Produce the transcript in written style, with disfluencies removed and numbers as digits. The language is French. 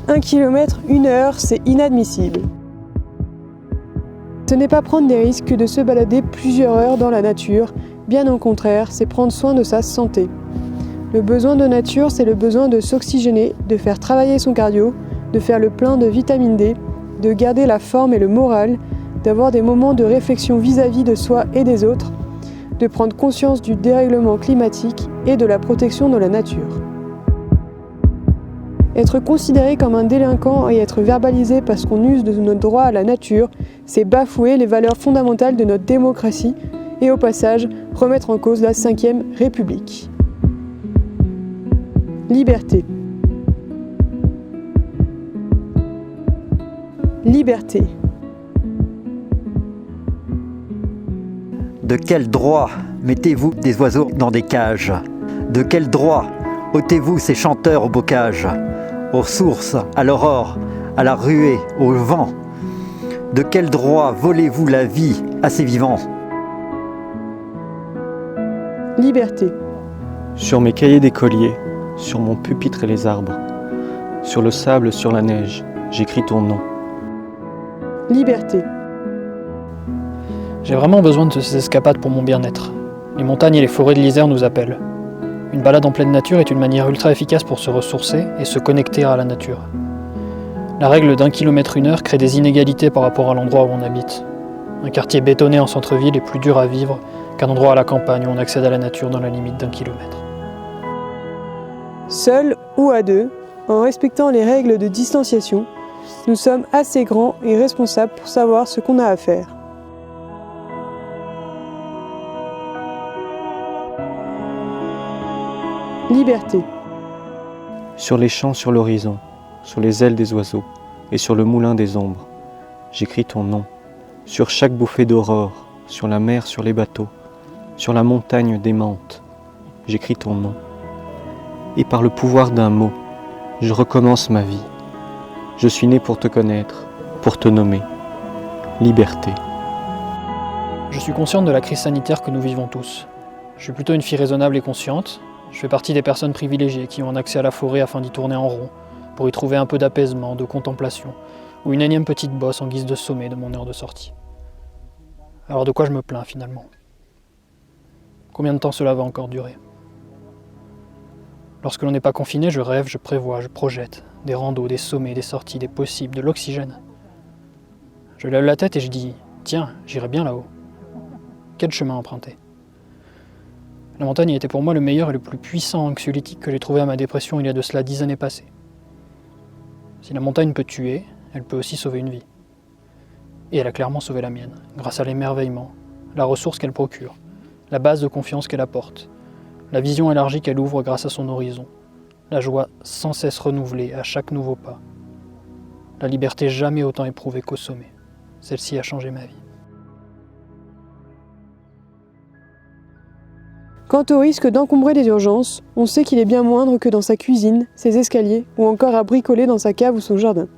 1 km, 1 heure, c'est inadmissible. Ce n'est pas prendre des risques que de se balader plusieurs heures dans la nature, bien au contraire, c'est prendre soin de sa santé. Le besoin de nature, c'est le besoin de s'oxygéner, de faire travailler son cardio, de faire le plein de vitamine D, de garder la forme et le moral, d'avoir des moments de réflexion vis-à-vis de soi et des autres, de prendre conscience du dérèglement climatique et de la protection de la nature. Être considéré comme un délinquant et être verbalisé parce qu'on use de notre droit à la nature, c'est bafouer les valeurs fondamentales de notre démocratie et au passage, remettre en cause la 5e République. Liberté. Liberté. De quel droit mettez-vous des oiseaux dans des cages? De quel droit ôtez-vous ces chanteurs au bocage, aux sources, à l'aurore, à la ruée, au vent? De quel droit volez-vous la vie à ces vivants? Liberté. Sur mes cahiers d'écolier, sur mon pupitre et les arbres, sur le sable, sur la neige, j'écris ton nom. Liberté. J'ai vraiment besoin de ces escapades pour mon bien-être. Les montagnes et les forêts de l'Isère nous appellent. Une balade en pleine nature est une manière ultra efficace pour se ressourcer et se connecter à la nature. La règle d'1 km 1 heure crée des inégalités par rapport à l'endroit où on habite. Un quartier bétonné en centre-ville est plus dur à vivre qu'un endroit à la campagne où on accède à la nature dans la limite d'1 kilomètre. Seul ou à deux, en respectant les règles de distanciation, nous sommes assez grands et responsables pour savoir ce qu'on a à faire. Liberté. Sur les champs, sur l'horizon, sur les ailes des oiseaux et sur le moulin des ombres, j'écris ton nom. Sur chaque bouffée d'aurore, sur la mer, sur les bateaux, sur la montagne démente, j'écris ton nom. Et par le pouvoir d'un mot, je recommence ma vie. Je suis né pour te connaître, pour te nommer. Liberté. Je suis consciente de la crise sanitaire que nous vivons tous. Je suis plutôt une fille raisonnable et consciente. Je fais partie des personnes privilégiées qui ont un accès à la forêt afin d'y tourner en rond, pour y trouver un peu d'apaisement, de contemplation, ou une énième petite bosse en guise de sommet de mon heure de sortie. Alors de quoi je me plains finalement? Combien de temps cela va encore durer? Lorsque l'on n'est pas confiné, je rêve, je prévois, je projette. Des randos, des sommets, des sorties, des possibles, de l'oxygène. Je lève la tête et je dis, tiens, j'irai bien là-haut. Quel chemin emprunter? La montagne a été pour moi le meilleur et le plus puissant anxiolytique que j'ai trouvé à ma dépression il y a de cela 10 années passées. Si la montagne peut tuer, elle peut aussi sauver une vie. Et elle a clairement sauvé la mienne, grâce à l'émerveillement, la ressource qu'elle procure, la base de confiance qu'elle apporte, la vision élargie qu'elle ouvre grâce à son horizon, la joie sans cesse renouvelée à chaque nouveau pas, la liberté jamais autant éprouvée qu'au sommet. Celle-ci a changé ma vie. Quant au risque d'encombrer les urgences, on sait qu'il est bien moindre que dans sa cuisine, ses escaliers ou encore à bricoler dans sa cave ou son jardin.